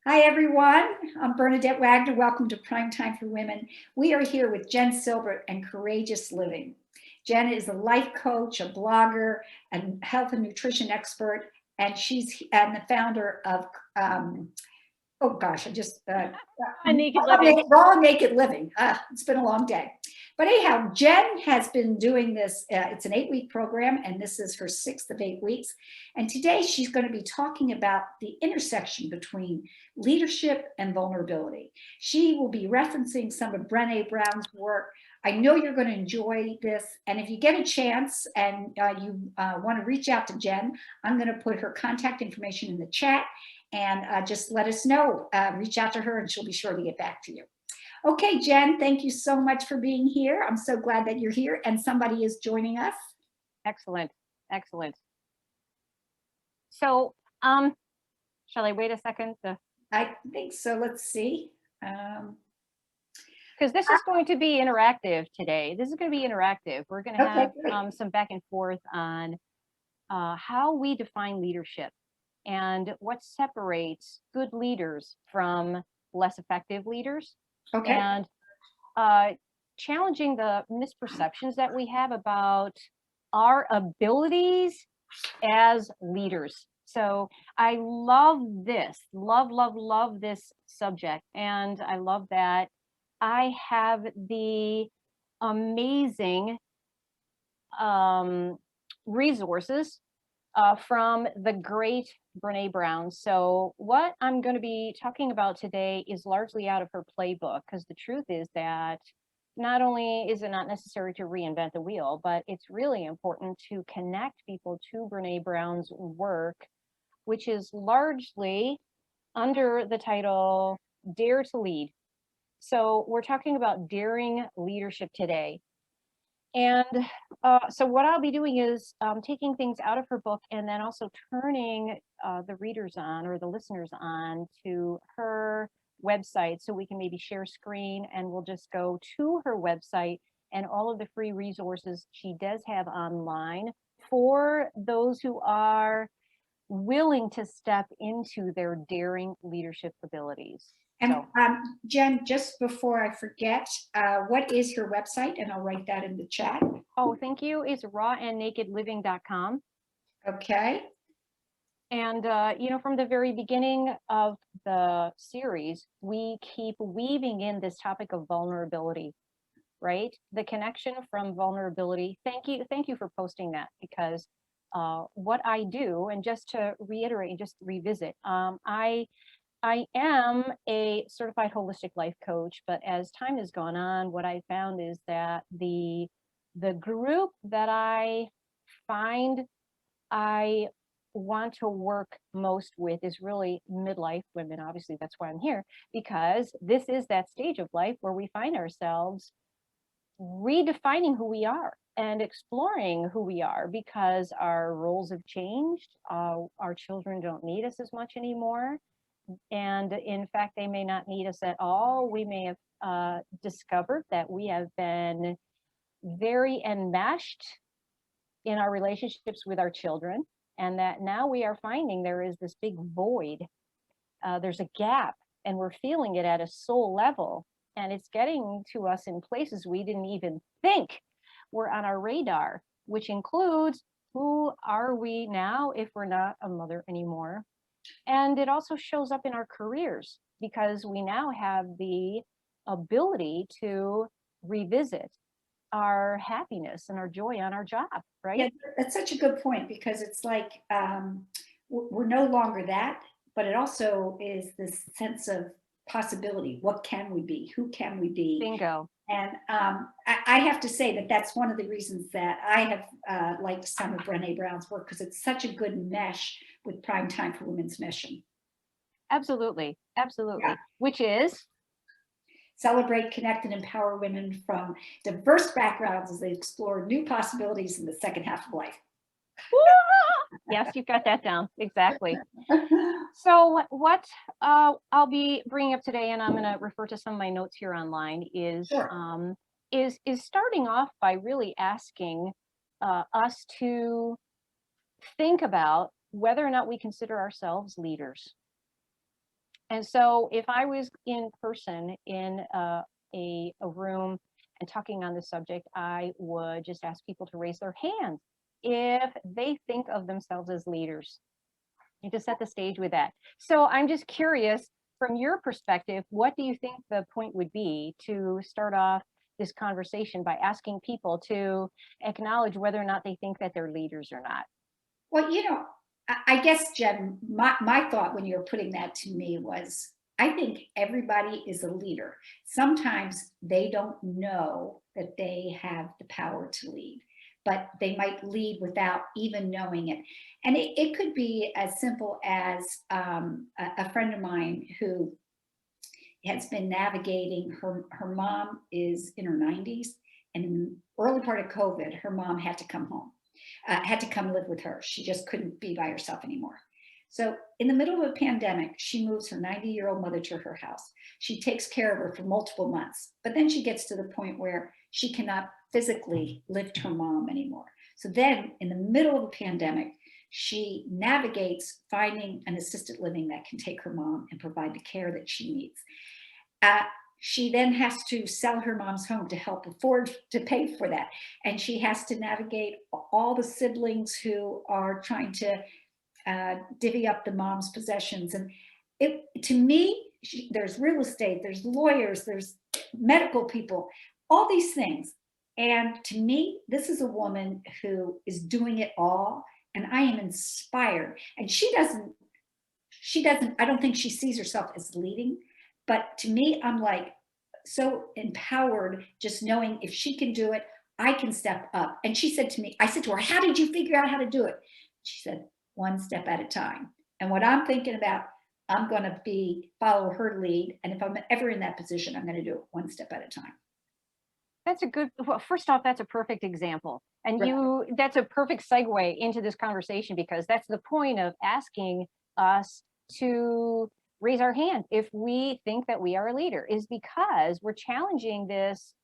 Hi, everyone. I'm Bernadette Wager. Welcome to Prime Time for Women. We are here with Jen Silbert and Courageous Living. Jen is a life coach, a blogger, and health and nutrition expert, and she's the founder of oh gosh, I just Naked Living. Raw Naked Living. It's been a long day. But anyhow, Jen has been doing this. It's an 8-week program, and this is her 6th of 8 weeks. And today she's going to be talking about the intersection between leadership and vulnerability. She will be referencing some of Brené Brown's work. I know you're going to enjoy this. And if you get a chance and you want to reach out to Jen, I'm going to put her contact information in the chat. And just let us know, reach out to her and she'll be sure to get back to you. Okay, Jen, thank you so much for being here. I'm so glad that you're here and somebody is joining us. Excellent. Excellent. So, shall I wait a second? I think so. Let's see. Because this is going to be interactive today. This is going to be interactive. We're going to have some back and forth on how we define leadership and what separates good leaders from less effective leaders. Okay. And challenging the misperceptions that we have about our abilities as leaders. So I love this, love this subject. And I love that I have the amazing resources from the great Brené Brown. So what I'm going to be talking about today is largely out of her playbook, because the truth is that not only is it not necessary to reinvent the wheel, but it's really important to connect people to Brené Brown's work, which is largely under the title Dare to Lead. So we're talking about daring leadership today. And so what I'll be doing is taking things out of her book and then also turning the readers on, or the listeners on, to her website, so we can maybe share screen and we'll just go to her website and all of the free resources she does have online for those who are willing to step into their daring leadership abilities. And so, Jen, just before I forget, what is her website? And I'll write that in the chat. Oh, thank you. It's rawandnakedliving.com. Okay. And, from the very beginning of the series, we keep weaving in this topic of vulnerability, right? The connection from vulnerability. Thank you for posting that, because what I do, and just to reiterate and just revisit, I am a certified holistic life coach, but as time has gone on, what I found is that the group that I find I want to work most with is really midlife women. Obviously, that's why I'm here, because this is that stage of life where we find ourselves redefining who we are and exploring who we are, because our roles have changed. Our children don't need us as much anymore. And in fact, they may not need us at all. We may have discovered that we have been very enmeshed in our relationships with our children, and that now we are finding there is this big void. There's a gap, and we're feeling it at a soul level, and it's getting to us in places we didn't even think were on our radar, which includes, who are we now if we're not a mother anymore? And it also shows up in our careers, because we now have the ability to revisit our happiness and our joy on our job, right? Yeah, that's such a good point, because it's like we're no longer that, but it also is this sense of possibility. What can we be? Who can we be? Bingo. And I have to say that that's one of the reasons that I have liked some of Brené Brown's work, because it's such a good mesh with Prime Time for Women's mission. Absolutely. Yeah. Which is celebrate, connect, and empower women from diverse backgrounds as they explore new possibilities in the second half of life. Yes, you've got that down. Exactly. So what I'll be bringing up today, and I'm going to refer to some of my notes here online, is Sure. is starting off by really asking us to think about whether or not we consider ourselves leaders. And so if I was in person in a room and talking on the subject, I would just ask people to raise their hands if they think of themselves as leaders, and to set the stage with that. So I'm just curious, from your perspective, what do you think the point would be to start off this conversation by asking people to acknowledge whether or not they think that they're leaders or not? Well, I guess, Jen, my thought when you were putting that to me was, I think everybody is a leader. Sometimes they don't know that they have the power to lead, but they might lead without even knowing it. And it could be as simple as a friend of mine who has been navigating her mom is in her 90s, and in the early part of COVID, her mom had to come home, had to come live with her. She just couldn't be by herself anymore. So in the middle of a pandemic, she moves her 90-year-old mother to her house. She takes care of her for multiple months, but then she gets to the point where she cannot physically lift her mom anymore. So then in the middle of a pandemic, she navigates finding an assisted living that can take her mom and provide the care that she needs. Uh, she then has to sell her mom's home to help afford to pay for that. And she has to navigate all the siblings who are trying to divvy up the mom's possessions. And to me, there's real estate, there's lawyers, there's medical people, all these things. And to me, this is a woman who is doing it all. And I am inspired. And I don't think she sees herself as leading, but to me, I'm like so empowered just knowing if she can do it, I can step up. And she said to me, I said to her, how did you figure out how to do it? She said, one step at a time. And what I'm thinking about, I'm going to follow her lead. And if I'm ever in that position, I'm going to do it one step at a time. That's a good, well, first off, that's a perfect example. And Right. that's a perfect segue into this conversation, because that's the point of asking us to raise our hand if we think that we are a leader, is because we're challenging this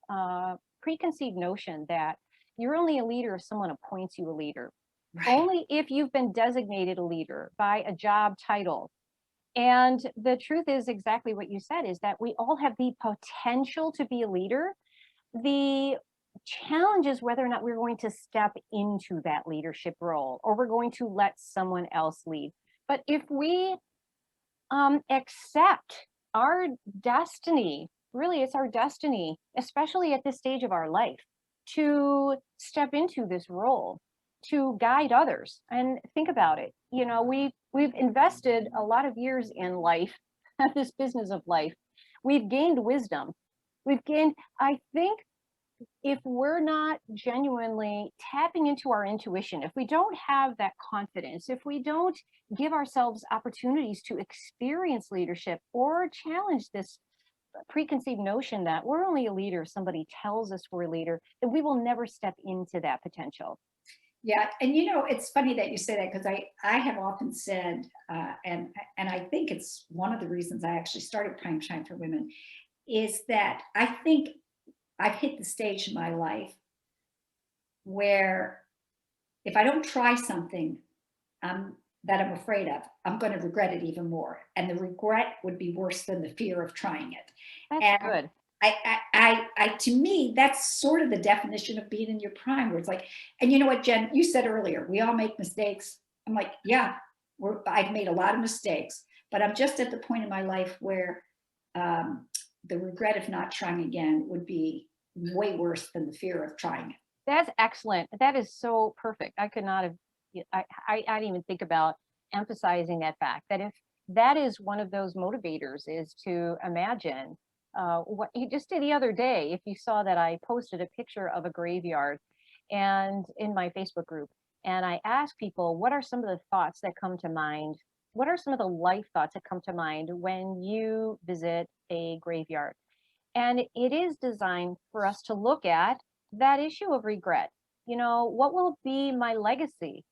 preconceived notion that you're only a leader if someone appoints you a leader. Right. Only if you've been designated a leader by a job title. And the truth is exactly what you said, is that we all have the potential to be a leader. The challenge is whether or not we're going to step into that leadership role, or we're going to let someone else lead. But if we accept our destiny, really it's our destiny, especially at this stage of our life, to step into this role, to guide others. And think about it, we've invested a lot of years in life, this business of life. We've gained wisdom. I think, if we're not genuinely tapping into our intuition, if we don't have that confidence, if we don't give ourselves opportunities to experience leadership or challenge this preconceived notion that we're only a leader if somebody tells us we're a leader, then we will never step into that potential. Yeah, and it's funny that you say that, because I have often said, and I think it's one of the reasons I actually started Prime Time for Women, is that I think I've hit the stage in my life where if I don't try something that I'm afraid of, I'm going to regret it even more, and the regret would be worse than the fear of trying it. That's And good. to me, that's sort of the definition of being in your prime, where it's like, and you know what, Jen, you said earlier, we all make mistakes. I'm like, yeah, I've made a lot of mistakes, but I'm just at the point in my life where the regret of not trying again would be way worse than the fear of trying it. That's excellent. That is so perfect. I could not have, I didn't even think about emphasizing that fact, that if that is one of those motivators, is to imagine what you just did the other day. If you saw that, I posted a picture of a graveyard and in my Facebook group, and I asked people, what are some of the thoughts that come to mind? What are some of the life thoughts that come to mind when you visit a graveyard? And it is designed for us to look at that issue of regret. What will be my legacy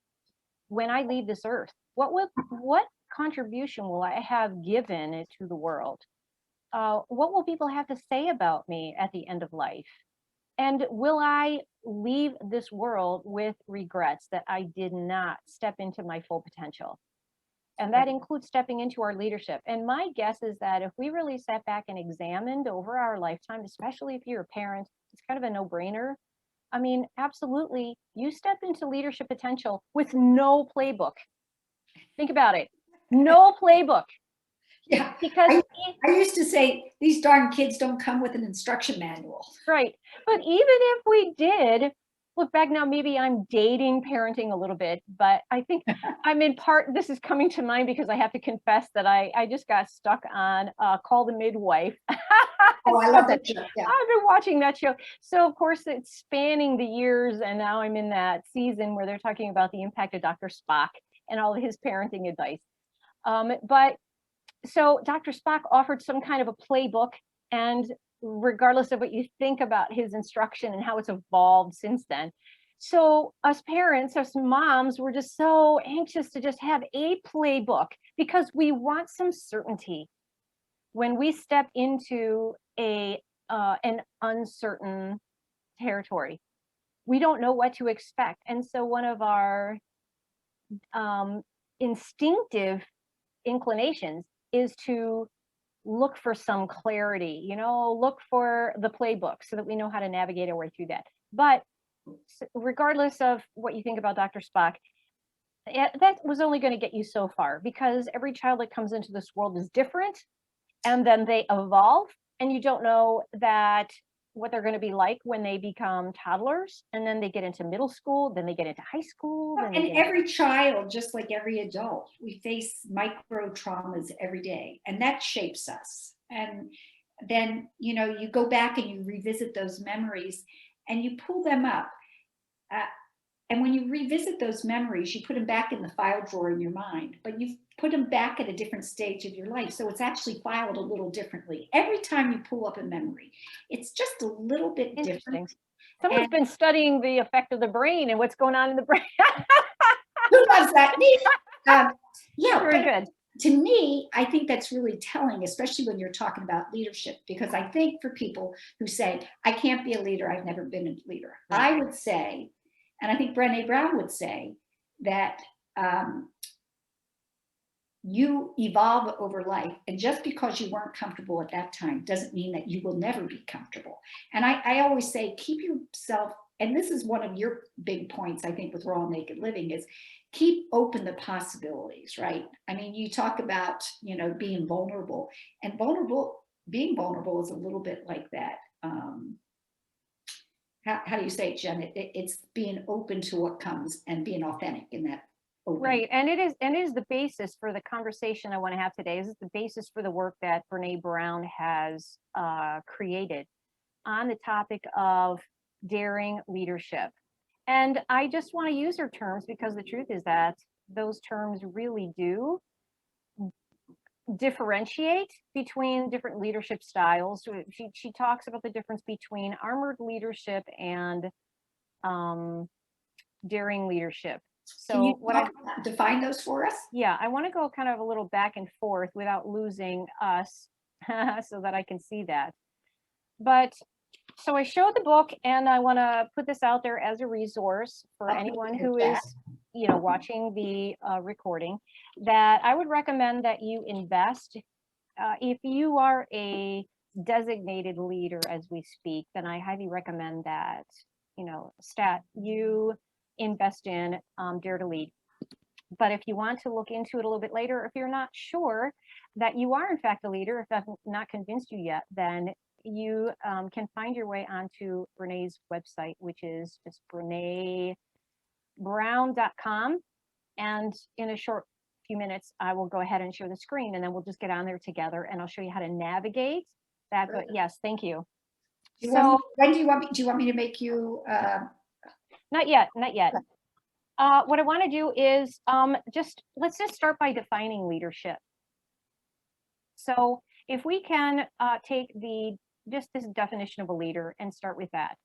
when I leave this earth? What contribution will I have given to the world? What will people have to say about me at the end of life? And will I leave this world with regrets that I did not step into my full potential? And that includes stepping into our leadership. And my guess is that if we really sat back and examined over our lifetime, especially if you're a parent, it's kind of a no-brainer. I mean, absolutely, you step into leadership potential with no playbook. Think about it. No playbook. Yeah. Because I used to say, these darn kids don't come with an instruction manual. right. But even if we did, look back now, maybe I'm dating parenting a little bit, but I think I'm in part, this is coming to mind because I have to confess that I just got stuck on Call the Midwife. Oh, I love that show. Yeah. I've been watching that show. So of course it's spanning the years, and now I'm in that season where they're talking about the impact of Dr. Spock and all of his parenting advice. But so Dr. Spock offered some kind of a playbook, and regardless of what you think about his instruction and how it's evolved since then. So us parents, us moms, were just so anxious to just have a playbook because we want some certainty when we step into an uncertain territory. We don't know what to expect. And so one of our instinctive inclinations is to look for some clarity, look for the playbook so that we know how to navigate our way through that. But regardless of what you think about Dr. Spock, that was only going to get you so far, because every child that comes into this world is different, and then they evolve, and you don't know that what they're going to be like when they become toddlers, and then they get into middle school, then they get into high school. And every child, just like every adult, we face micro traumas every day, and that shapes us. And then, you go back and you revisit those memories and you pull them up. And when you revisit those memories, you put them back in the file drawer in your mind, but you've put them back at a different stage of your life. So it's actually filed a little differently. Every time you pull up a memory, it's just a little bit different. Someone's been studying the effect of the brain and what's going on in the brain. Who loves that? Yeah, very good. To me, I think that's really telling, especially when you're talking about leadership, because I think for people who say, I can't be a leader, I've never been a leader, I would say, and I think Brené Brown would say, that you evolve over life. And just because you weren't comfortable at that time doesn't mean that you will never be comfortable. And I always say, keep yourself, and this is one of your big points, I think, with Raw Naked Living, is keep open the possibilities, right? I mean, you talk about, being vulnerable, and being vulnerable is a little bit like that. How do you say it, Jen? It's being open to what comes and being authentic in that. Open. Right. And it is the basis for the conversation I want to have today. This is the basis for the work that Brené Brown has created on the topic of daring leadership. And I just want to use her terms because the truth is that those terms really do differentiate between different leadership styles. She talks about the difference between armored leadership and daring leadership. So can you define those for us? Yeah, I want to go kind of a little back and forth without losing us so that I can see that. But so I showed the book, and I want to put this out there as a resource for anyone who is, watching the recording, that I would recommend that you invest. If you are a designated leader as we speak, then I highly recommend that, you invest in Dare to Lead. But if you want to look into it a little bit later, if you're not sure that you are in fact a leader, if that's not convinced you yet, then you can find your way onto Brené's website, which is just BrenéBrown.com. And in a short few minutes, I will go ahead and share the screen, and then we'll just get on there together, and I'll show you how to navigate that. But yes, thank you. When do you want me? Do you want me to make you? Not yet. Not yet. What I want to do is let's just start by defining leadership. So if we can take this definition of a leader and start with that.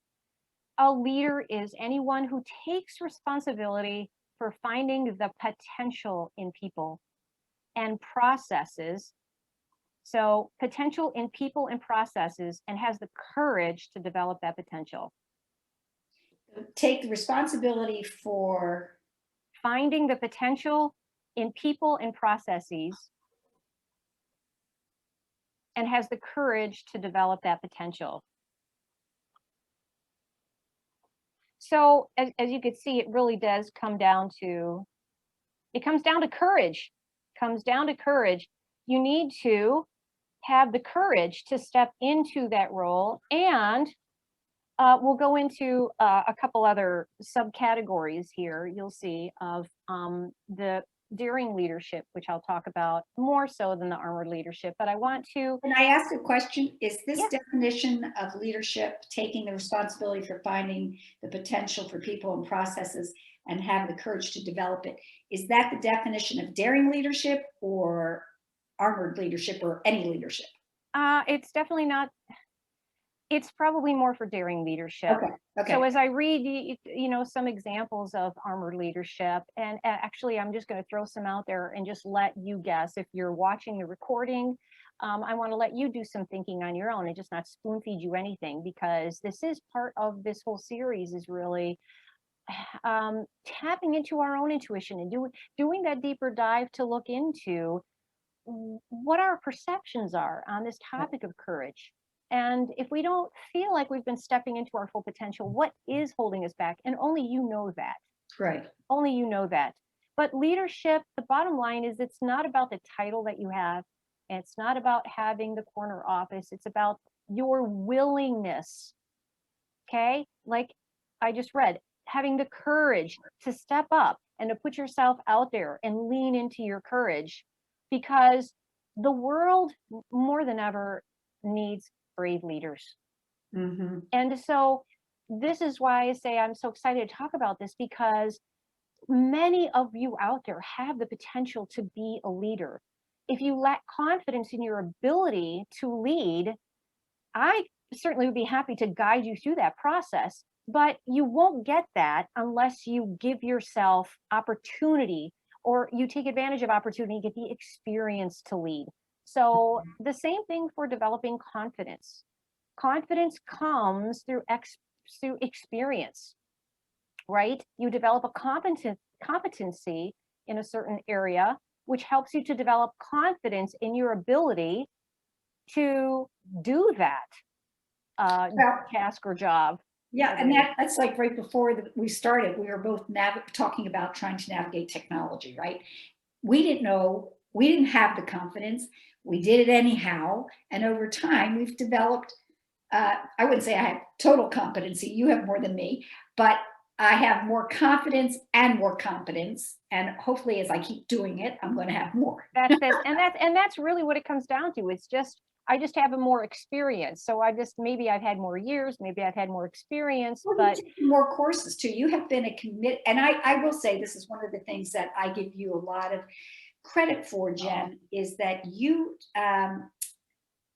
A leader is anyone who takes responsibility for finding the potential in people and processes. So potential in people and processes, and has the courage to develop that potential. Take the responsibility for finding the potential in people and processes, and has the courage to develop that potential. So as you can see, it really does come down to, it comes down to courage. Comes down to courage. You need to have the courage to step into that role. And we'll go into a couple other subcategories here, you'll see, of the daring leadership, which I'll talk about more so than the armored leadership. But I want to. Can I ask a question? Is this Yeah. definition of leadership taking the responsibility for finding the potential for people and processes and having the courage to develop it? Is that the definition of daring leadership or armored leadership or any leadership? It's definitely not. It's probably more for daring leadership. Okay. Okay. So as I read, some examples of armored leadership, and actually, I'm just going to throw some out there and just let you guess. If you're watching the recording, I want to let you do some thinking on your own and just not spoon feed you anything, because this is part of this whole series, is really tapping into our own intuition and doing that deeper dive to look into what our perceptions are on this topic of courage. And if we don't feel like we've been stepping into our full potential, what is holding us back? And only you know that. Right. Only you know that. But leadership, the bottom line is, it's not about the title that you have. And it's not about having the corner office. It's about your willingness. Okay? Like I just read, having the courage to step up and to put yourself out there and lean into your courage, because the world more than ever needs brave leaders. Mm-hmm. And so this is why I say I'm so excited to talk about this, because many of you out there have the potential to be a leader. If you lack confidence in your ability to lead, I certainly would be happy to guide you through that process, but you won't get that unless you give yourself opportunity, or you take advantage of opportunity, get the experience to lead. So the same thing for developing confidence. Confidence comes through experience, right? You develop a competency in a certain area, which helps you to develop confidence in your ability to do that task or job. Yeah, and that's like right before we started, we were both talking about trying to navigate technology, right? We didn't know, we didn't have the confidence. We did it anyhow. And over time, we've developed, I wouldn't say I have total competency. You have more than me, but I have more confidence and more competence. And hopefully, as I keep doing it, I'm going to have more. That's it. And that's really what it comes down to. It's just, I just have a more experience. So maybe I've had more years, maybe I've had more experience, well, but more courses too. You have been a commit, and I will say this is one of the things that I give you a lot of credit for, Jen, is that you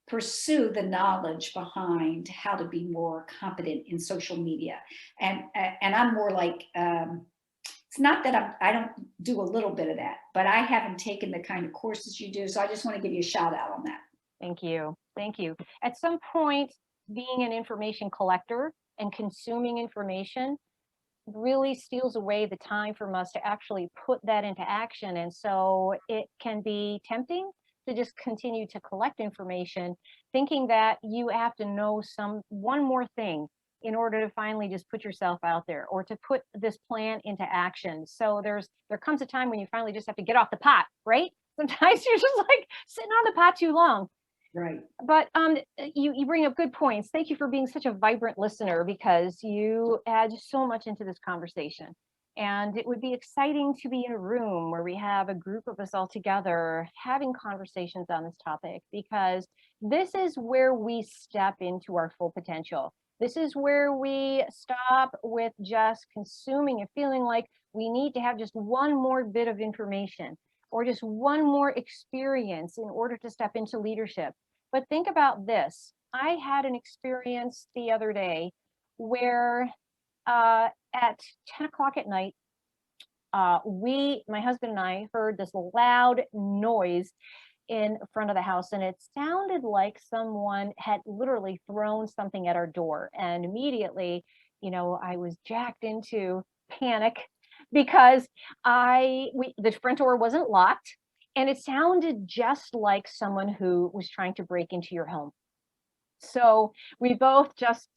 pursue the knowledge behind how to be more competent in social media. And I'm more like, it's not that I don't do a little bit of that, but I haven't taken the kind of courses you do. So I just want to give you a shout out on that. Thank you. Thank you. At some point, being an information collector and consuming information really steals away the time from us to actually put that into action. And so it can be tempting to just continue to collect information, thinking that you have to know one more thing in order to finally just put yourself out there, or to put this plan into action. So there comes a time when you finally just have to get off the pot, right? Sometimes you're just like sitting on the pot too long. Right. But you bring up good points. Thank you for being such a vibrant listener, because you add so much into this conversation. And it would be exciting to be in a room where we have a group of us all together having conversations on this topic, because this is where we step into our full potential. This is where we stop with just consuming and feeling like we need to have just one more bit of information or just one more experience in order to step into leadership. But think about this. I had an experience the other day where at 10 o'clock at night, my husband and I heard this loud noise in front of the house, and it sounded like someone had literally thrown something at our door. And immediately, I was jacked into panic, because the front door wasn't locked, and it sounded just like someone who was trying to break into your home. So we both just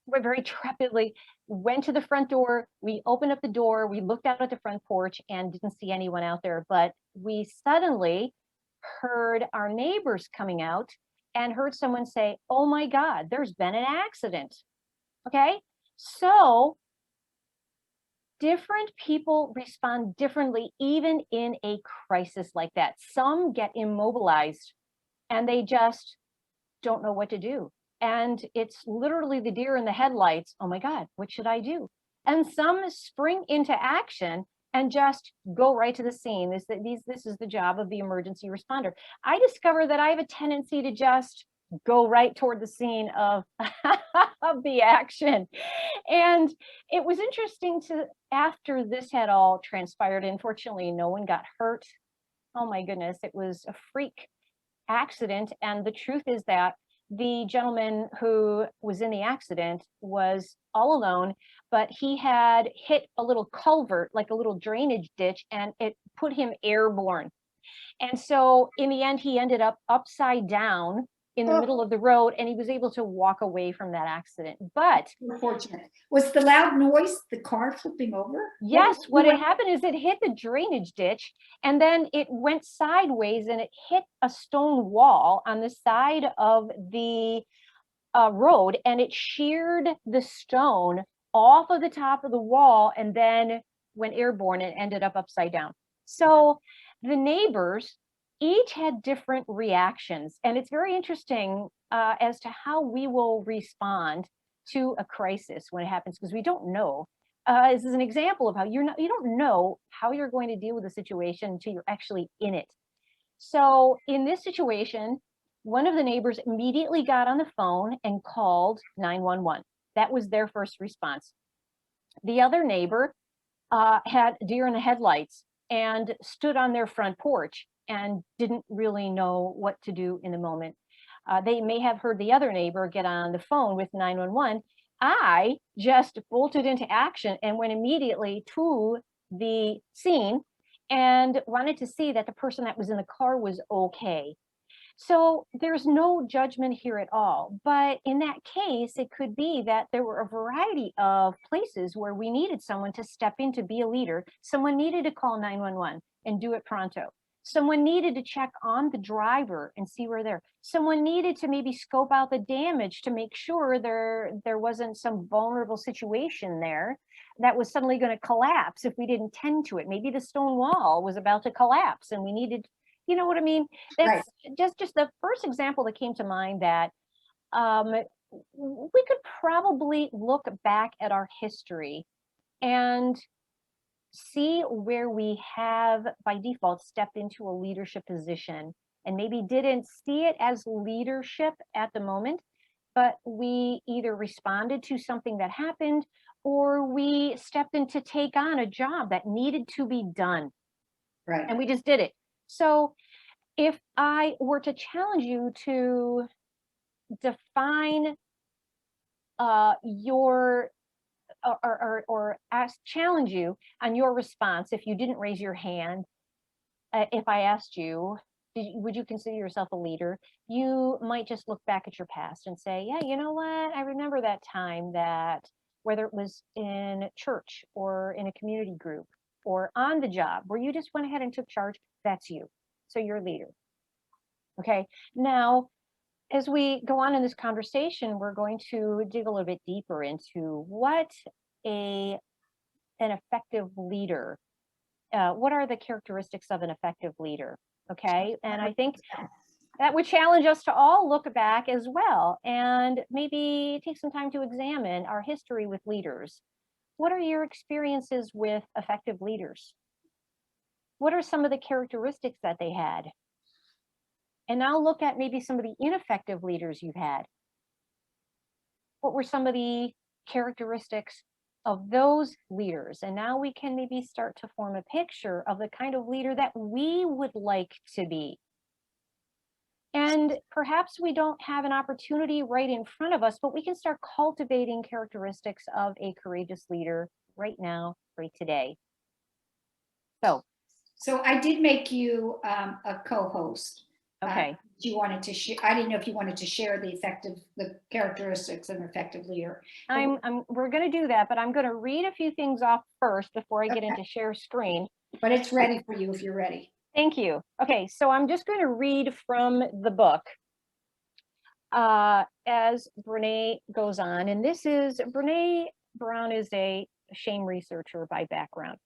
were very trepidly went to the front door. We opened up the door. We looked out at the front porch and didn't see anyone out there. But we suddenly heard our neighbors coming out and heard someone say, "Oh my God, there's been an accident." Okay. So different people respond differently, even in a crisis like that. Some get immobilized and they just don't know what to do. And it's literally the deer in the headlights. Oh my God, what should I do? And some spring into action and just go right to the scene. This is the job of the emergency responder. I discovered that I have a tendency to just go right toward the scene of, of the action. And it was interesting to, after this had all transpired, unfortunately, no one got hurt. Oh my goodness, it was a freak accident. And the truth is that the gentleman who was in the accident was all alone, but he had hit a little culvert, like a little drainage ditch, and it put him airborne. And so in the end, he ended up upside down in the middle of the road, and he was able to walk away from that accident. But Unfortunate. Was the loud noise the car flipping over? yes, what had happened is it hit the drainage ditch, and then it went sideways and it hit a stone wall on the side of the road, and it sheared the stone off of the top of the wall and then went airborne and ended up upside down. So the neighbors each had different reactions, and it's very interesting as to how we will respond to a crisis when it happens, because we don't know. This is an example of how you don't know how you're going to deal with a situation until you're actually in it. So in this situation, one of the neighbors immediately got on the phone and called 911. That was their first response. The other neighbor had deer in the headlights and stood on their front porch and didn't really know what to do in the moment. They may have heard the other neighbor get on the phone with 911. I just bolted into action and went immediately to the scene and wanted to see that the person that was in the car was okay. So there's no judgment here at all. But in that case, it could be that there were a variety of places where we needed someone to step in to be a leader. Someone needed to call 911 and do it pronto. Someone needed to check on the driver and see where they're. Someone needed to maybe scope out the damage to make sure there wasn't some vulnerable situation there that was suddenly going to collapse if we didn't tend to it. Maybe the stone wall was about to collapse and we needed, you know what I mean? That's just the first example that came to mind, that we could probably look back at our history and see where we have by default stepped into a leadership position and maybe didn't see it as leadership at the moment, but we either responded to something that happened or we stepped in to take on a job that needed to be done. Right. And we just did it. So if I were to challenge you to define your challenge you on your response, if you didn't raise your hand, if I asked you, would you consider yourself a leader? You might just look back at your past and say, yeah, you know what? I remember that time that, whether it was in church or in a community group or on the job where you just went ahead and took charge, that's you. So you're a leader. Okay. Now, as we go on in this conversation, we're going to dig a little bit deeper into what an effective leader, what are the characteristics of an effective leader? Okay. And I think that would challenge us to all look back as well and maybe take some time to examine our history with leaders. What are your experiences with effective leaders? What are some of the characteristics that they had? And now look at maybe some of the ineffective leaders you've had. What were some of the characteristics of those leaders? And now we can maybe start to form a picture of the kind of leader that we would like to be. And perhaps we don't have an opportunity right in front of us, but we can start cultivating characteristics of a courageous leader right now, right today. So I did make you a co-host. Okay. You wanted to share. I didn't know if you wanted to share the characteristics of an effective leader. We're going to do that, but I'm going to read a few things off first before I get into share screen. But it's ready for you if you're ready. Thank you. Okay, so I'm just going to read from the book as Brene goes on. And Brene Brown is a shame researcher by background.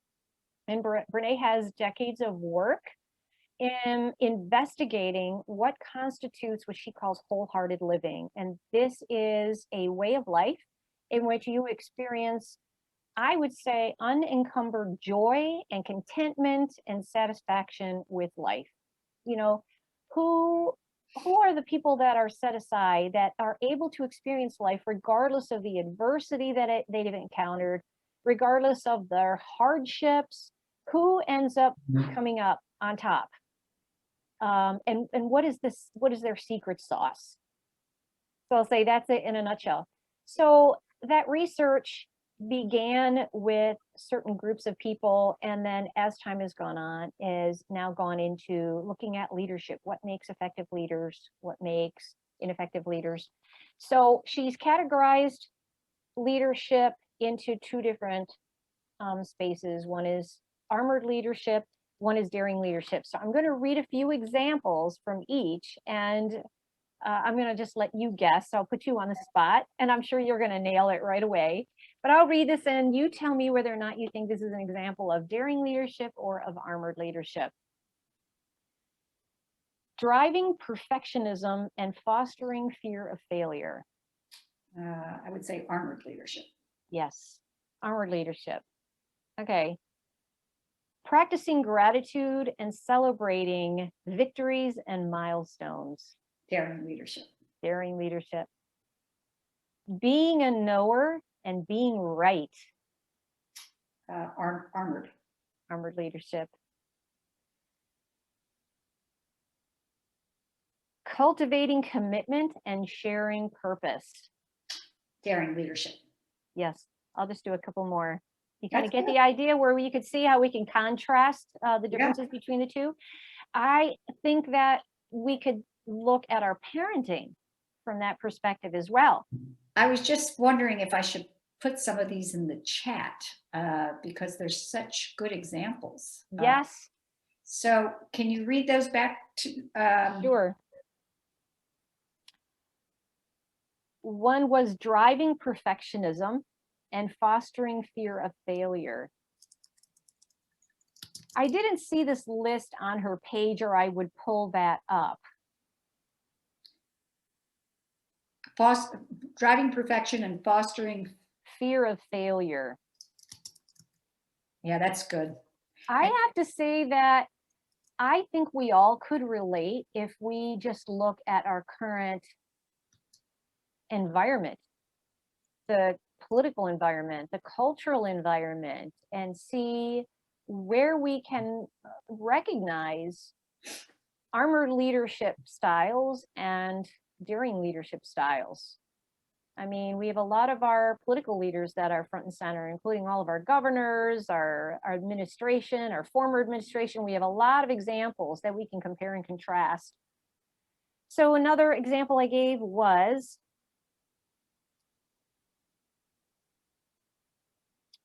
And Brene has decades of work in investigating what constitutes what she calls wholehearted living. And this is a way of life in which you experience, I would say, unencumbered joy and contentment and satisfaction with life. You know, who are the people that are set aside, that are able to experience life regardless of the adversity that they've encountered, regardless of their hardships? Who ends up coming up on top? And what is their secret sauce? So I'll say that's it in a nutshell. So that research began with certain groups of people, and then as time has gone on, is now gone into looking at leadership. What makes effective leaders? What makes ineffective leaders? So she's categorized leadership into two different spaces. One is armored leadership, one is daring leadership. So I'm going to read a few examples from each, and I'm going to just let you guess. I'll put you on the spot, and I'm sure you're going to nail it right away. But I'll read this, and you tell me whether or not you think this is an example of daring leadership or of armored leadership. Driving perfectionism and fostering fear of failure. I would say armored leadership. Yes, armored leadership. Okay. Practicing gratitude and celebrating victories and milestones. Daring leadership. Daring leadership. Being a knower and being right. Armored. Armored leadership. Cultivating commitment and sharing purpose. Daring leadership. Yes, I'll just do a couple more. You kind of get the idea where you could see how we can contrast the differences between the two. I think that we could look at our parenting from that perspective as well. I was just wondering if I should put some of these in the chat because there's such good examples. Yes. So can you read those back to? Sure. One was driving perfectionism and fostering fear of failure. I didn't see this list on her page, or I would pull that up. Driving perfection and fostering fear of failure. Yeah, that's good. I have to say that I think we all could relate if we just look at our current environment, the political environment, the cultural environment, and see where we can recognize armored leadership styles and daring leadership styles. I mean, we have a lot of our political leaders that are front and center, including all of our governors, our administration, our former administration. We have a lot of examples that we can compare and contrast. So another example I gave was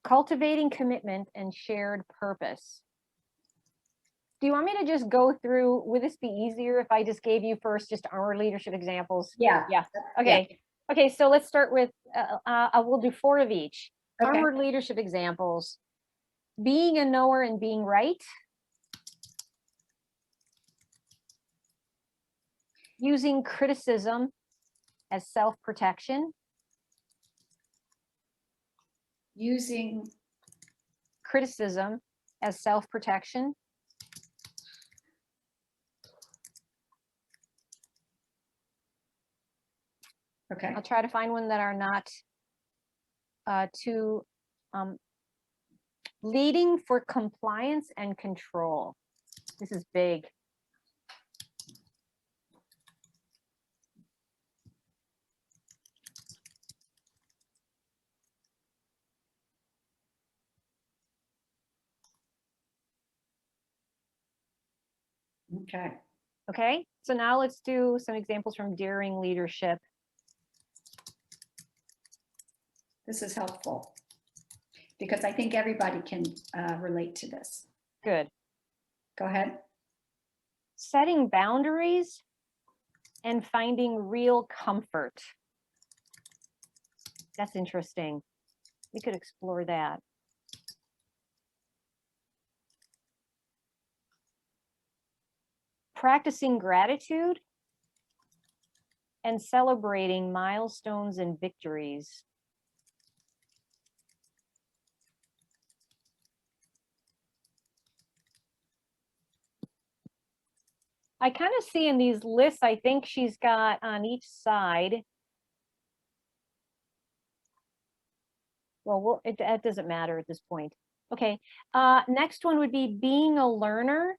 cultivating commitment and shared purpose. Do you want me to just go through, would this be easier if I just gave you first just our leadership examples? Yeah. Yeah. Okay. Yeah. Okay, so let's start with, we'll do 4 of each. Okay. Armored leadership examples. Being a knower and being right. Using criticism as self-protection. Using criticism as self-protection. Okay. I'll try to find one that are not too leading for compliance and control. This is big. Okay. Okay, so now let's do some examples from daring leadership. This is helpful because I think everybody can relate to this. Good. Go ahead. Setting boundaries and finding real comfort. That's interesting. We could explore that. Practicing gratitude and celebrating milestones and victories. I kind of see in these lists, I think she's got on each side. Well, it doesn't matter at this point. Okay, next one would be being a learner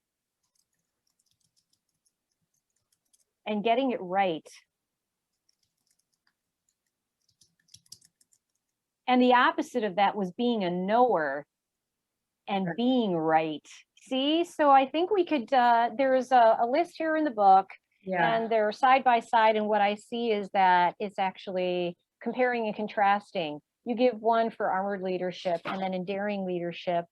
and getting it right. And the opposite of that was being a knower and being right. See, so I think we could, there's a list here in the book, and they're side by side. And what I see is that it's actually comparing and contrasting. You give one for armored leadership and then in daring leadership.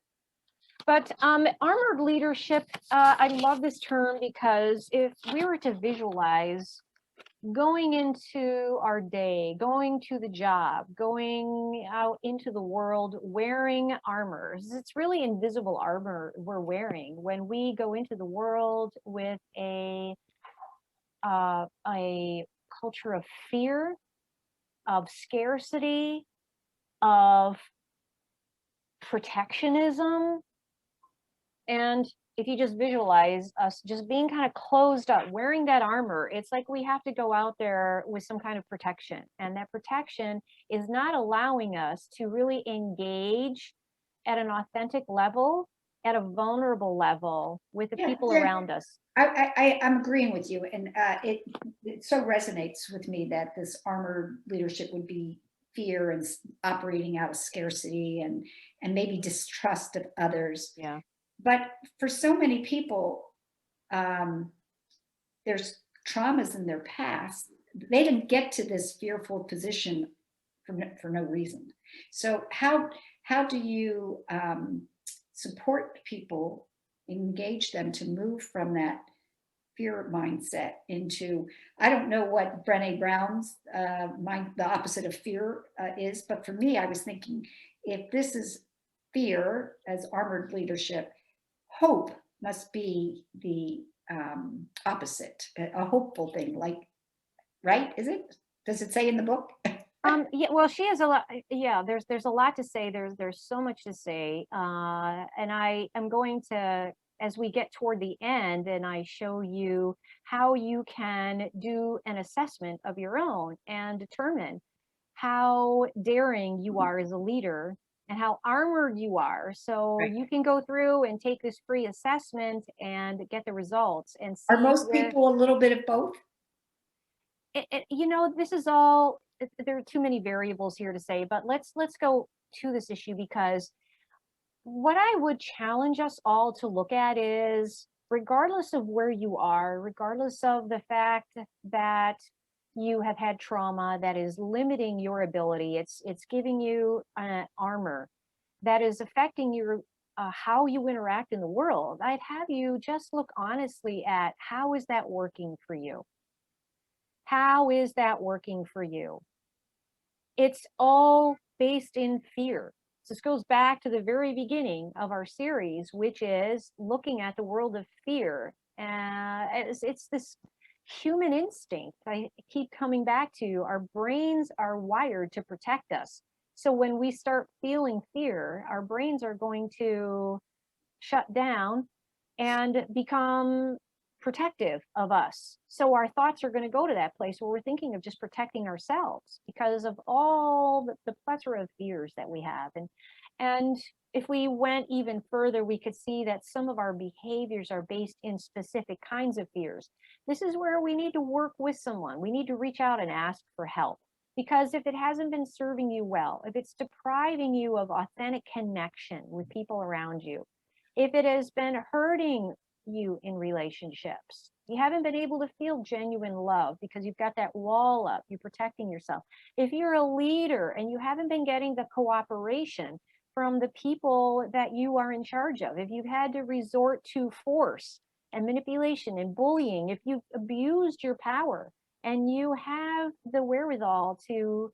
But armored leadership, I love this term because if we were to visualize going into our day, going to the job, going out into the world wearing armor. It's really invisible armor we're wearing when we go into the world with a culture of fear, of scarcity, of protectionism. And if you just visualize us just being kind of closed up, wearing that armor, it's like we have to go out there with some kind of protection. And that protection is not allowing us to really engage at an authentic level, at a vulnerable level with the people around us. I'm agreeing with you. And it so resonates with me that this armored leadership would be fear and operating out of scarcity and maybe distrust of others. Yeah. But for so many people, there's traumas in their past. They didn't get to this fearful position for no reason. So how do you support people, engage them to move from that fear mindset into, I don't know what Brené Brown's the opposite of fear is, but for me, I was thinking, if this is fear as armored leadership, hope must be the opposite, a hopeful thing, like, right? Is it? Does it say in the book? Yeah, well, she has a lot. Yeah, there's a lot to say. There's so much to say. And I am going to, as we get toward the end and I show you how you can do an assessment of your own and determine how daring you are as a leader and how armored you are. So you can go through and take this free assessment and get the results and see. Are most people a little bit of both? This is all, there are too many variables here to say, but let's go to this issue, because what I would challenge us all to look at is, regardless of where you are, regardless of the fact that you have had trauma that is limiting your ability, it's giving you an armor that is affecting your how you interact in the world. I'd have you just look honestly at, how is that working for you? How is that working for you? It's all based in fear. So this goes back to the very beginning of our series, which is looking at the world of fear. It's this human instinct I keep coming back to. Our brains are wired to protect us. So when we start feeling fear, our brains are going to shut down and become protective of us. So our thoughts are going to go to that place where we're thinking of just protecting ourselves because of all the plethora of fears that we have. And if we went even further, we could see that some of our behaviors are based in specific kinds of fears. This is where we need to work with someone. We need to reach out and ask for help. Because if it hasn't been serving you well, if it's depriving you of authentic connection with people around you, if it has been hurting you in relationships. You haven't been able to feel genuine love because you've got that wall up, you're protecting yourself. If you're a leader and you haven't been getting the cooperation from the people that you are in charge of, if you've had to resort to force and manipulation and bullying, if you've abused your power and you have the wherewithal to,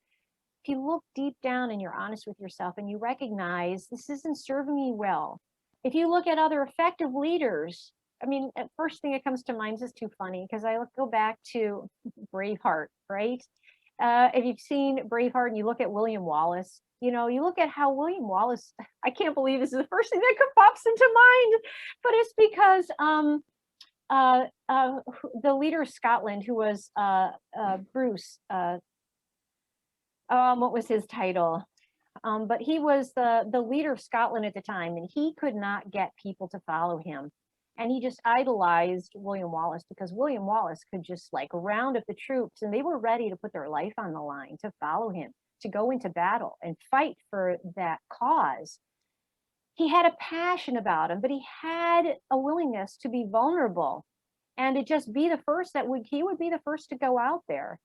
if you look deep down and you're honest with yourself and you recognize this isn't serving me well. If you look at other effective leaders, I mean, first thing that comes to mind is too funny because I go back to Braveheart, right? If you've seen Braveheart and you look at William Wallace, you know, you look at how William Wallace, I can't believe this is the first thing that pops into mind, but it's because the leader of Scotland, who was Bruce, what was his title? But he was the leader of Scotland at the time, and he could not get people to follow him. And he just idolized William Wallace because William Wallace could just like round up the troops, and they were ready to put their life on the line to follow him, to go into battle and fight for that cause. He had a passion about him, but he had a willingness to be vulnerable and to just be the first he would be the first to go out there.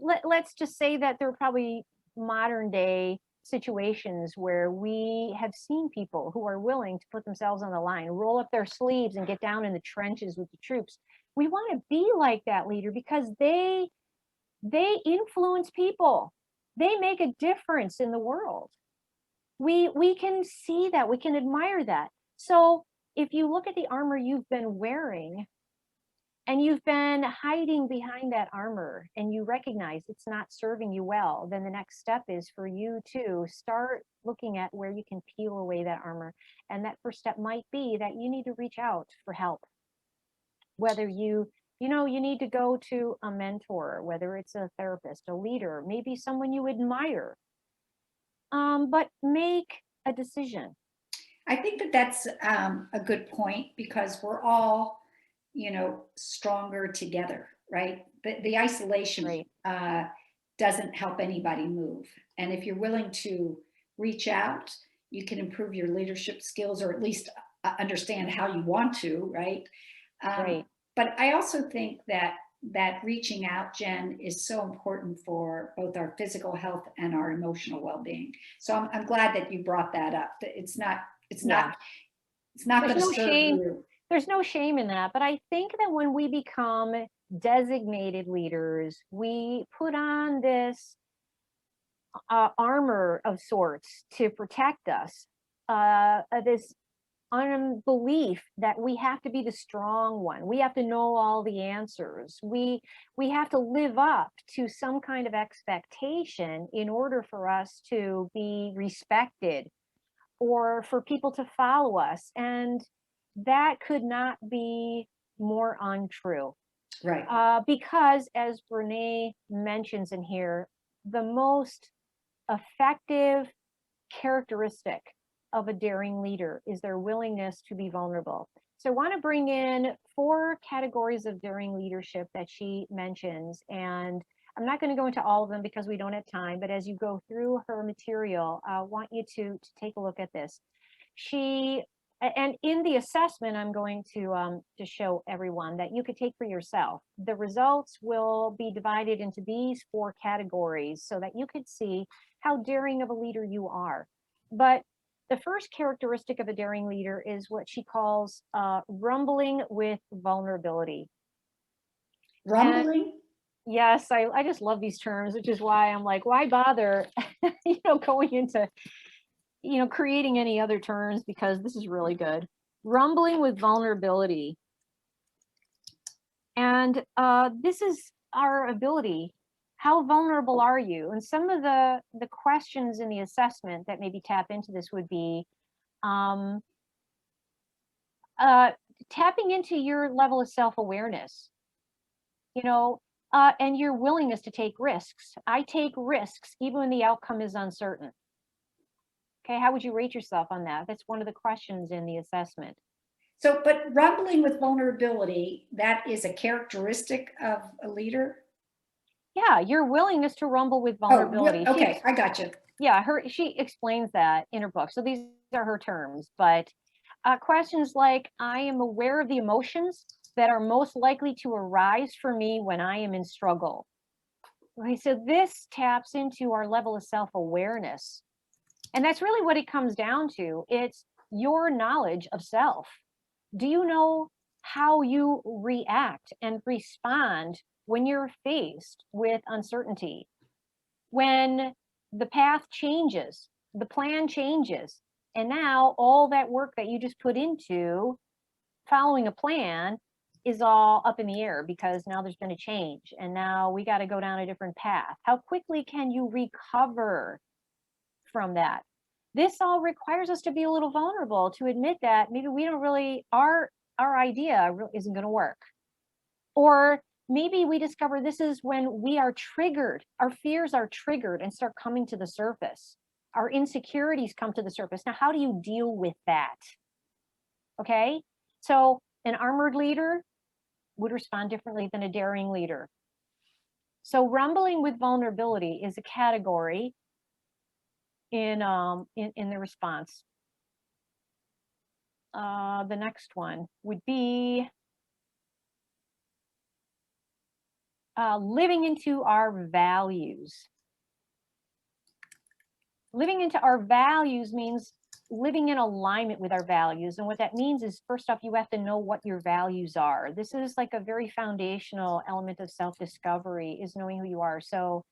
Let's just say that there are probably modern day situations where we have seen people who are willing to put themselves on the line, roll up their sleeves and get down in the trenches with the troops. We want to be like that leader because they influence people. They make a difference in the world. We can see that, we can admire that. So if you look at the armor you've been wearing and you've been hiding behind that armor and you recognize it's not serving you well, then the next step is for you to start looking at where you can peel away that armor. And that first step might be that you need to reach out for help. Whether you need to go to a mentor, whether it's a therapist, a leader, maybe someone you admire, but make a decision. I think that that's a good point because we're all, stronger together, right? The isolation Right. doesn't help anybody move. And if you're willing to reach out, you can improve your leadership skills or at least understand how you want to, right? Right. But I also think that reaching out, Jen, is so important for both our physical health and our emotional well-being. So I'm glad that you brought that up. That it's not Yeah. going There's to no serve shame. you. There's no shame in that. But I think that when we become designated leaders, we put on this armor of sorts to protect us, this unbelief that we have to be the strong one. We have to know all the answers. We have to live up to some kind of expectation in order for us to be respected or for people to follow us. And that could not be more untrue. Right. Because as Renee mentions in here, the most effective characteristic of a daring leader is their willingness to be vulnerable. So I want to bring in 4 categories of daring leadership that she mentions. And I'm not going to go into all of them because we don't have time, but as you go through her material, I want you to take a look at this. And in the assessment, I'm going to show everyone that you could take for yourself. The results will be divided into these 4 categories so that you could see how daring of a leader you are. But the first characteristic of a daring leader is what she calls rumbling with vulnerability. Rumbling? And yes, I just love these terms, which is why I'm like, why bother, going into, creating any other terms because this is really good. Rumbling with vulnerability. And this is our ability. How vulnerable are you? And some of the questions in the assessment that maybe tap into this would be tapping into your level of self-awareness, and your willingness to take risks. I take risks even when the outcome is uncertain. Okay, how would you rate yourself on that? That's one of the questions in the assessment. So, but rumbling with vulnerability, that is a characteristic of a leader? Yeah, your willingness to rumble with vulnerability. Oh, okay, I got you. Yeah, she explains that in her book. So these are her terms, but Questions like, I am aware of the emotions that are most likely to arise for me when I am in struggle. Okay, so this taps into our level of self-awareness. And that's really what it comes down to. It's your knowledge of self. Do you know how you react and respond when you're faced with uncertainty? When the path changes, the plan changes, and now all that work that you just put into following a plan is all up in the air because now there's been a change and now we got to go down a different path. How quickly can you recover from that? This all requires us to be a little vulnerable, to admit that maybe we don't really, our idea isn't going to work. Or maybe we discover this is when we are triggered, our fears are triggered and start coming to the surface. Our insecurities come to the surface. Now, how do you deal with that? Okay, so an armored leader would respond differently than a daring leader. So rumbling with vulnerability is a category in the response. The next one would be living into our values. Living into our values means living in alignment with our values. And what that means is, first off, you have to know what your values are. This is like a very foundational element of self-discovery, is knowing who you are. So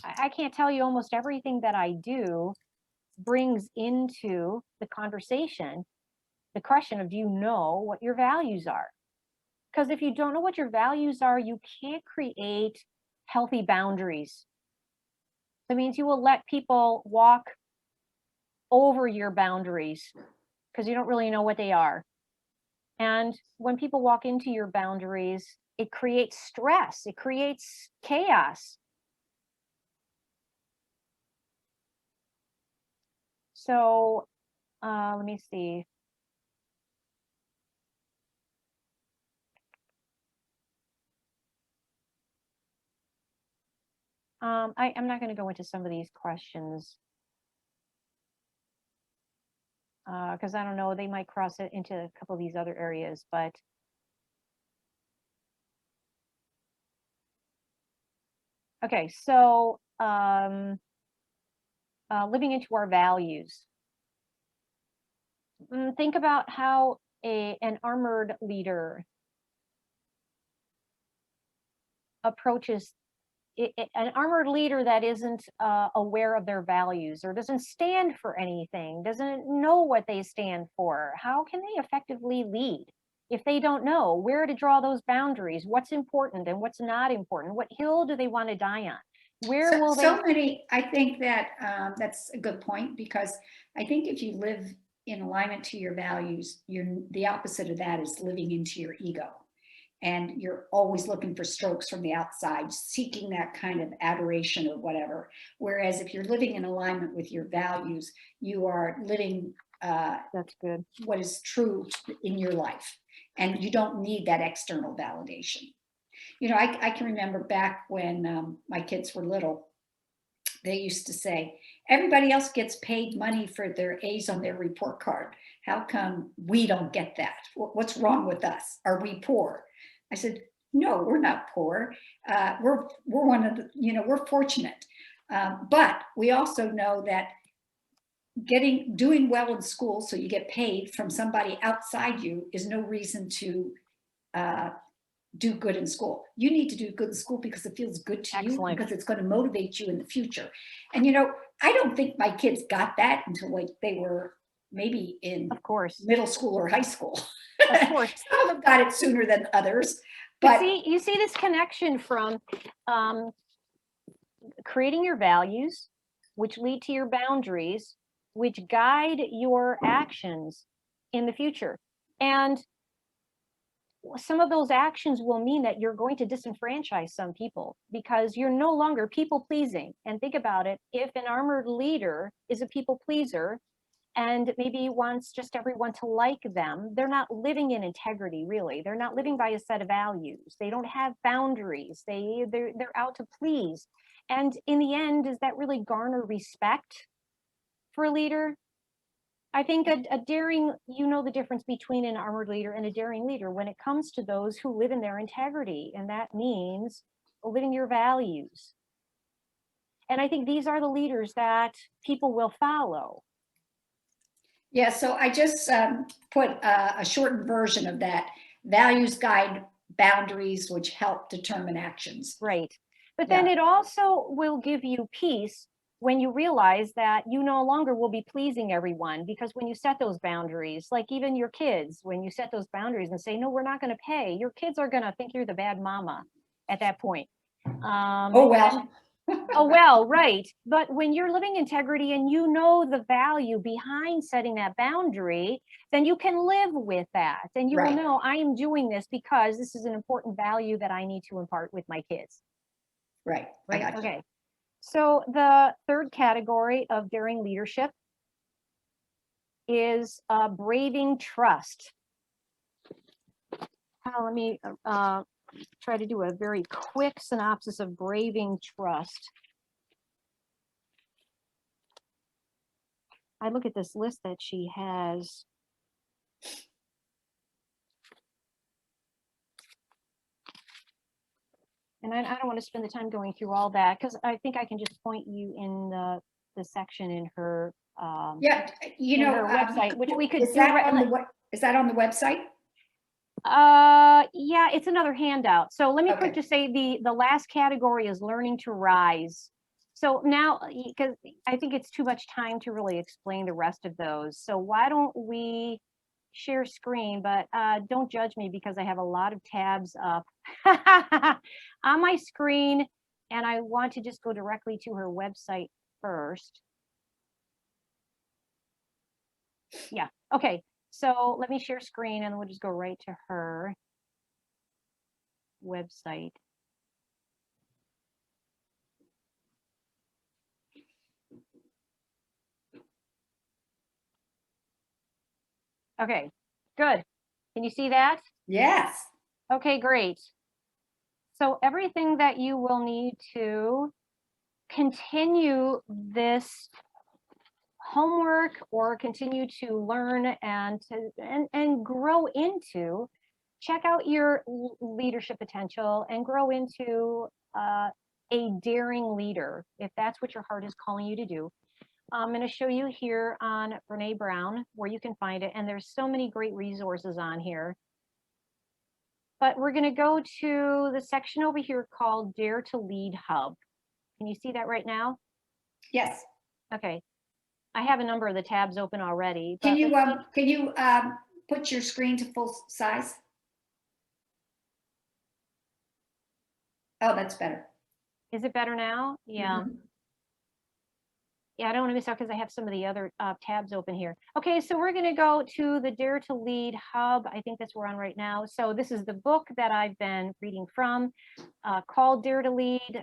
I can't tell you, almost everything that I do brings into the conversation the question of, do you know what your values are? Because if you don't know what your values are, you can't create healthy boundaries. That means you will let people walk over your boundaries because you don't really know what they are. And when people walk into your boundaries, it creates stress, it creates chaos. So let me see. I'm not going to go into some of these questions because I don't know, they might cross it into a couple of these other areas, but okay, so living into our values. Think about how an armored leader approaches an armored leader that isn't aware of their values or doesn't stand for anything, doesn't know what they stand for. How can they effectively lead if they don't know where to draw those boundaries, what's important and what's not important? What hill do they want to die on? Where will so many, I think that that's a good point, because I think if you live in alignment to your values, the opposite of that is living into your ego. And you're always looking for strokes from the outside, seeking that kind of adoration or whatever. Whereas if you're living in alignment with your values, you are living that's good. what is true in your life. And you don't need that external validation. You know, I can remember back when my kids were little, they used to say, everybody else gets paid money for their A's on their report card. How come we don't get that? What's wrong with us? Are we poor? I said, no, we're not poor. We're one of the, we're fortunate. But we also know that doing well in school so you get paid from somebody outside you is no reason to do good in school. You need to do good in school because it feels good to you, because it's going to motivate you in the future. And I don't think my kids got that until like they were maybe in middle school or high school. Of course. Some of them got it sooner than others. But you see this connection from creating your values, which lead to your boundaries, which guide your actions in the future. And some of those actions will mean that you're going to disenfranchise some people because you're no longer people pleasing. And think about it, if an armored leader is a people pleaser and maybe wants just everyone to like them, they're not living in integrity, really. They're not living by a set of values. They don't have boundaries. They're out to please. And in the end, does that really garner respect for a leader? I think a daring, you know, the difference between an armored leader and a daring leader when it comes to those who live in their integrity. And that means living your values. And I think these are the leaders that people will follow. Yeah, so I just put a shortened version of that. Values guide boundaries, which help determine actions. Right. But then it also will give you peace when you realize that you no longer will be pleasing everyone, because when you set those boundaries, like even your kids, when you set those boundaries and say, no, we're not going to pay, your kids are going to think you're the bad mama at that point. Oh, well. Oh, well, right. But when you're living integrity and you know the value behind setting that boundary, then you can live with that. And you will know, I am doing this because this is an important value that I need to impart with my kids. Right. Right. Okay. So the third category of daring leadership is braving trust. Let me try to do a very quick synopsis of braving trust. I look at this list that she has. And I don't want to spend the time going through all that, because I think I can just point you in the section in her yeah, you know, her website, which we could is that on the website? Yeah, it's another handout. So let me quick just say the last category is learning to rise. So now, because I think it's too much time to really explain the rest of those. So why don't we share screen, but don't judge me because I have a lot of tabs up on my screen, and I want to just go directly to her website first. Yeah, okay. So let me share screen and we'll just go right to her website. Okay, good. Can you see that? Yes. Okay, great. So everything that you will need to continue this homework or continue to learn and grow into, check out your leadership potential and grow into a daring leader, if that's what your heart is calling you to do. I'm going to show you here on Brene Brown where you can find it, and there's so many great resources on here. But we're going to go to the section over here called Dare to Lead Hub. Can you see that right now? Yes. Okay. I have a number of the tabs open already. Can you put your screen to full size? Oh, that's better. Is it better now? Yeah. Mm-hmm. Yeah, I don't want to miss out because I have some of the other tabs open here. Okay, so we're going to go to the Dare to Lead Hub. I think that's where we're on right now. So this is the book that I've been reading from called Dare to Lead.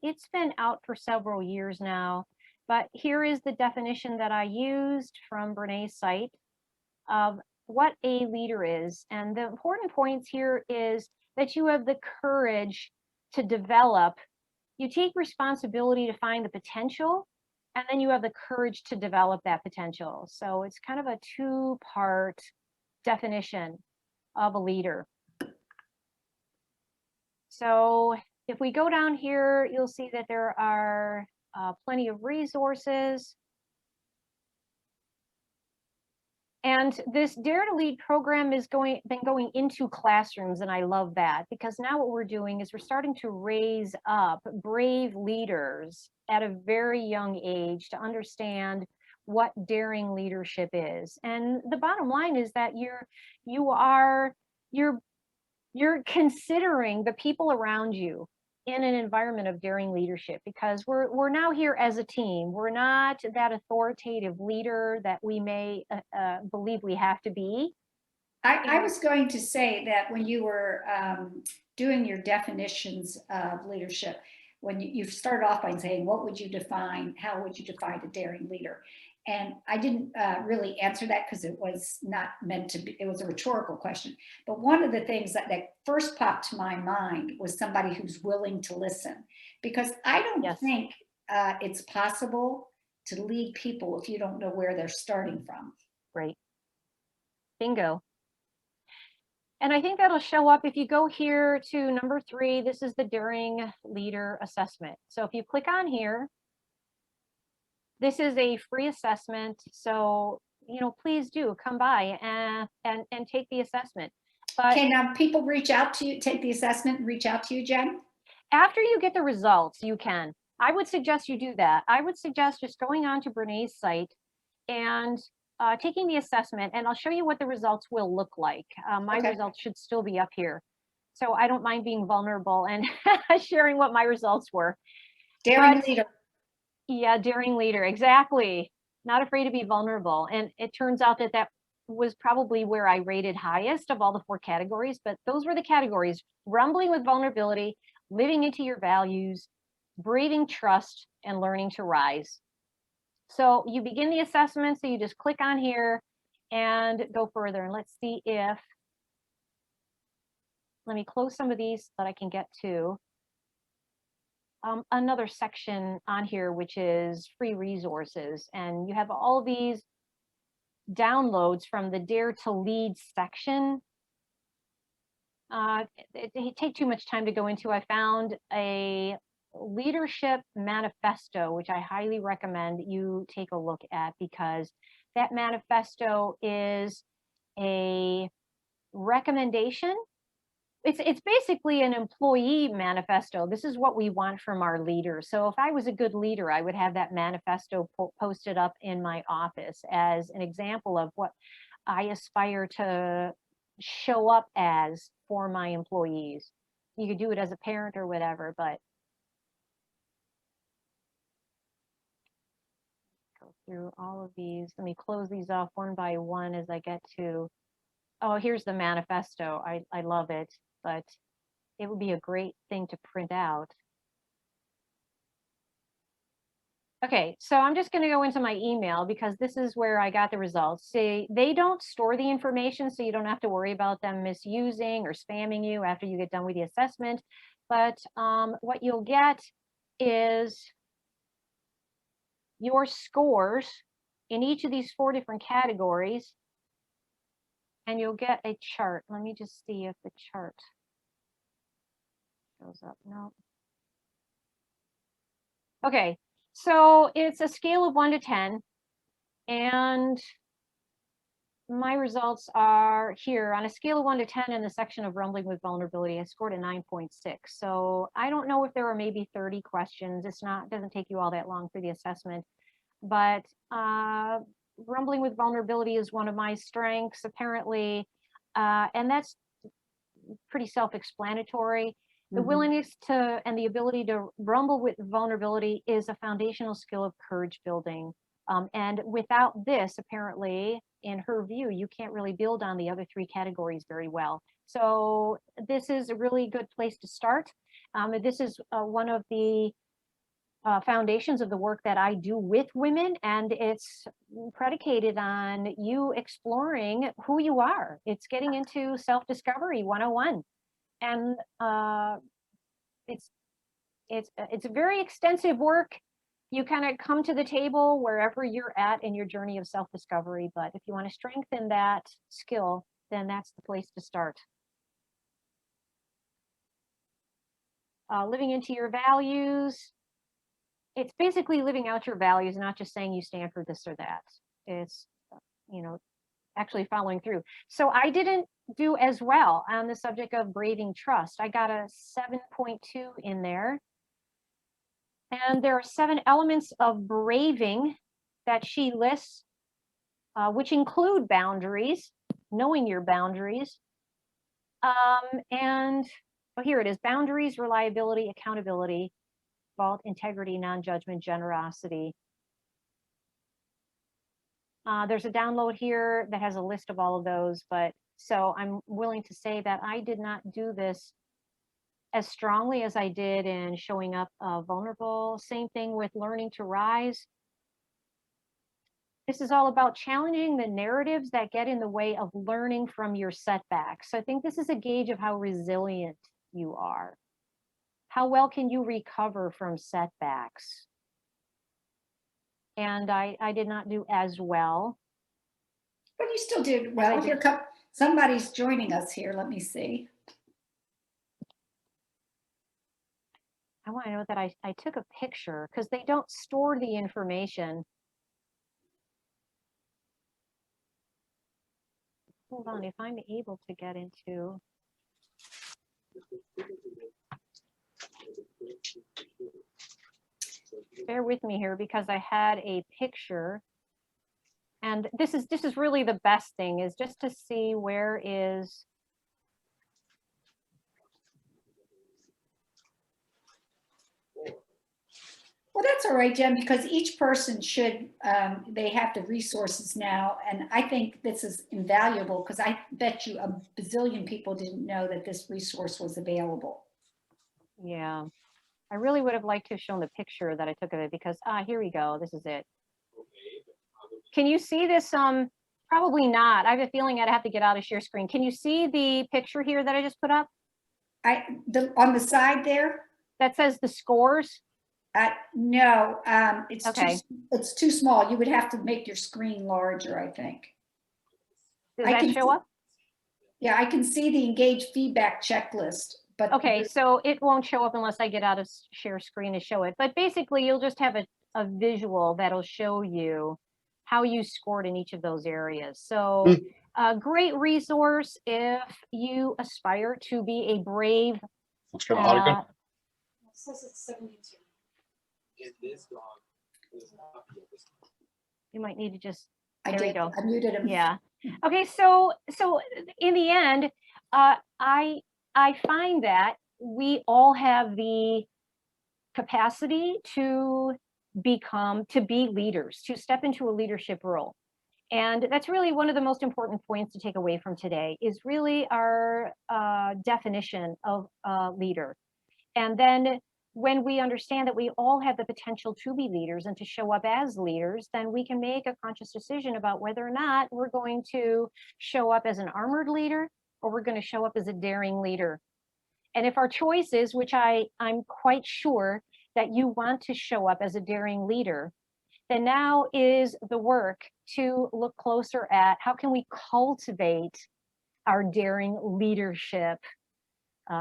It's been out for several years now, but here is the definition that I used from Brene's site of what a leader is. And the important points here is that you have the courage to develop. You take responsibility to find the potential, and then you have the courage to develop that potential. So it's kind of a two-part definition of a leader. So if we go down here, you'll see that there are plenty of resources. And this Dare to Lead program is been going into classrooms, and I love that, because now what we're doing is we're starting to raise up brave leaders at a very young age to understand what daring leadership is. And the bottom line is that you're considering the people around you in an environment of daring leadership, because we're now here as a team. We're not that authoritative leader that we may believe we have to be. I was going to say that when you were doing your definitions of leadership, when you started off by saying, what would you define, how would you define a daring leader? And I didn't really answer that because it was not meant to be, it was a rhetorical question. But one of the things that first popped to my mind was somebody who's willing to listen, because I don't think it's possible to lead people if you don't know where they're starting from. Great. Bingo. And I think that'll show up if you go here to number 3. This is the Daring Leader Assessment. So if you click on here, this is a free assessment. So, please do come by and take the assessment. But Can people reach out to you, take the assessment and reach out to you, Jen? after you get the results, you can. I would suggest you do that. I would suggest just going on to Brené's site and taking the assessment, and I'll show you what the results will look like. My Okay. results should still be up here. So I don't mind being vulnerable and sharing what my results were. Daring leader. Yeah, daring leader, exactly. Not afraid to be vulnerable. And it turns out that was probably where I rated highest of all the 4 categories, but those were the categories: rumbling with vulnerability, living into your values, braving trust, and learning to rise. So you begin the assessment, so you just click on here and go further. And let's see if, let me close some of these so that I can get to another section on here, which is free resources. And you have all these downloads from the Dare to Lead section. It take too much time to go into. I found a leadership manifesto, which I highly recommend you take a look at, because that manifesto is a recommendation. It's basically an employee manifesto. This is what we want from our leaders. So if I was a good leader, I would have that manifesto posted up in my office as an example of what I aspire to show up as for my employees. You could do it as a parent or whatever, but go through all of these. Let me close these off one by one as I get to, oh, here's the manifesto. I love it, but it would be a great thing to print out. Okay, so I'm just going to go into my email because this is where I got the results. See, they don't store the information, so you don't have to worry about them misusing or spamming you after you get done with the assessment. But what you'll get is your scores in each of these 4 different categories, and you'll get a chart. Let me just see if the chart shows up. No. Okay, so it's a scale of 1 to 10, and my results are here on a scale of 1 to 10 in the section of rumbling with vulnerability. I scored a 9.6. So I don't know if there are maybe 30 questions. It doesn't take you all that long for the assessment, but rumbling with vulnerability is one of my strengths, apparently, and that's pretty self-explanatory. The willingness to and the ability to rumble with vulnerability is a foundational skill of courage building. And without this, apparently, in her view, you can't really build on the other 3 categories very well. So this is a really good place to start. This is one of the foundations of the work that I do with women, and it's predicated on you exploring who you are. It's getting into self-discovery 101. And it's very extensive work. You kind of come to the table wherever you're at in your journey of self-discovery. But if you want to strengthen that skill, then that's the place to start. Living into your values. It's basically living out your values, not just saying you stand for this or that. It's, actually following through. So I didn't do as well on the subject of braving trust. I got a 7.2 in there. And there are 7 elements of braving that she lists, which include boundaries, knowing your boundaries. And here it is: boundaries, reliability, accountability, vault, integrity, non-judgment, generosity. There's a download here that has a list of all of those, but so I'm willing to say that I did not do this as strongly as I did in showing up vulnerable. Same thing with learning to rise. This is all about challenging the narratives that get in the way of learning from your setbacks. So I think this is a gauge of how resilient you are. How well can you recover from setbacks? And I did not do as well. But you still did well. Here come somebody's joining us here. Let me see. I want to know that I took a picture because they don't store the information. Hold on, if I'm able to get into. Bear with me here because I had a picture. And this is really the best thing, is just to see where is. Well, that's all right, Jen, because each person should, they have the resources now. And I think this is invaluable because I bet you a bazillion people didn't know that this resource was available. Yeah, I really would have liked to have shown the picture that I took of it because, here we go. This is it. Can you see this? Probably not. I have a feeling I'd have to get out of share screen. Can you see the picture here that I just put up? On the side there? That says the scores? No, it's okay. It's too small. You would have to make your screen larger, I think. Does that show up? Yeah, I can see the engaged feedback checklist. But okay, so it won't show up unless I get out of share screen to show it. But basically, you'll just have a visual that'll show you how you scored in each of those areas. So a great resource if you aspire to be a brave. Let's get out again. It says it's 72. You might need to just, I there did. you go. I muted him. Yeah. Okay, so in the end, I find that we all have the capacity to be leaders, to step into a leadership role. And that's really one of the most important points to take away from today, is really our definition of a leader. And then when we understand that we all have the potential to be leaders and to show up as leaders, then we can make a conscious decision about whether or not we're going to show up as an armored leader or we're going to show up as a daring leader. And if our choice is, which I'm quite sure that you want to show up as a daring leader, then now is the work to look closer at how can we cultivate our daring leadership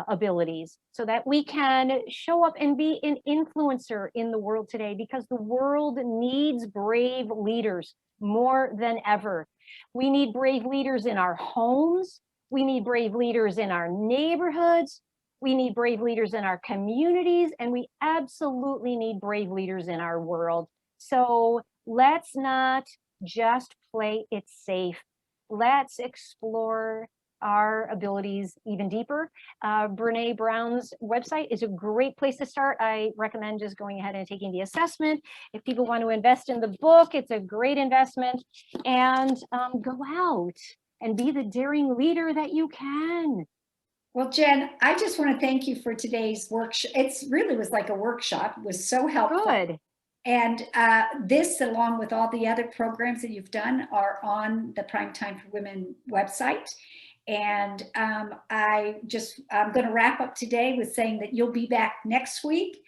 abilities so that we can show up and be an influencer in the world today, because the world needs brave leaders more than ever. We need brave leaders in our homes. We need brave leaders in our neighborhoods. We need brave leaders in our communities, and we absolutely need brave leaders in our world. So let's not just play it safe. Let's explore our abilities even deeper. Brene Brown's website is a great place to start. I recommend just going ahead and taking the assessment. If people want to invest in the book, it's a great investment. And go out and be the daring leader that you can. Well, Jen, I just want to thank you for today's workshop. It really was like a workshop. It was so helpful. Good. And this, along with all the other programs that you've done, are on the Primetime for Women website. And I'm going to wrap up today with saying that you'll be back next week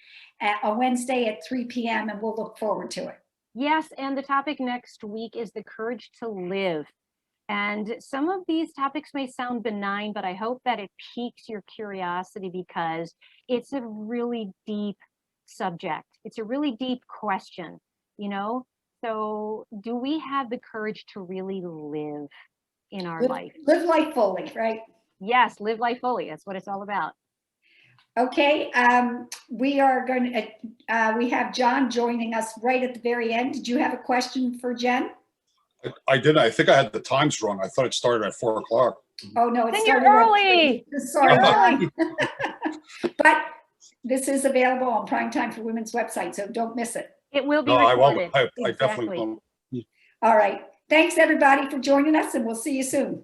on Wednesday at 3 p.m. and we'll look forward to it. Yes, and the topic next week is the courage to live. And some of these topics may sound benign, but I hope that it piques your curiosity, because it's a really deep subject. It's a really deep question, you know? So do we have the courage to really live in our life? Live life fully, right? Yes, live life fully. That's what it's all about. Okay, we are going to, we have John joining us right at the very end. Did you have a question for Jen? I did. I think I had the times wrong. I thought it started at 4 o'clock. Oh, no, it's then you're early. Sorry, John. But this is available on Primetime for Women's website, so don't miss it. It will be No, I recorded. won't. I definitely won't. All right. Thanks, everybody, for joining us, and we'll see you soon.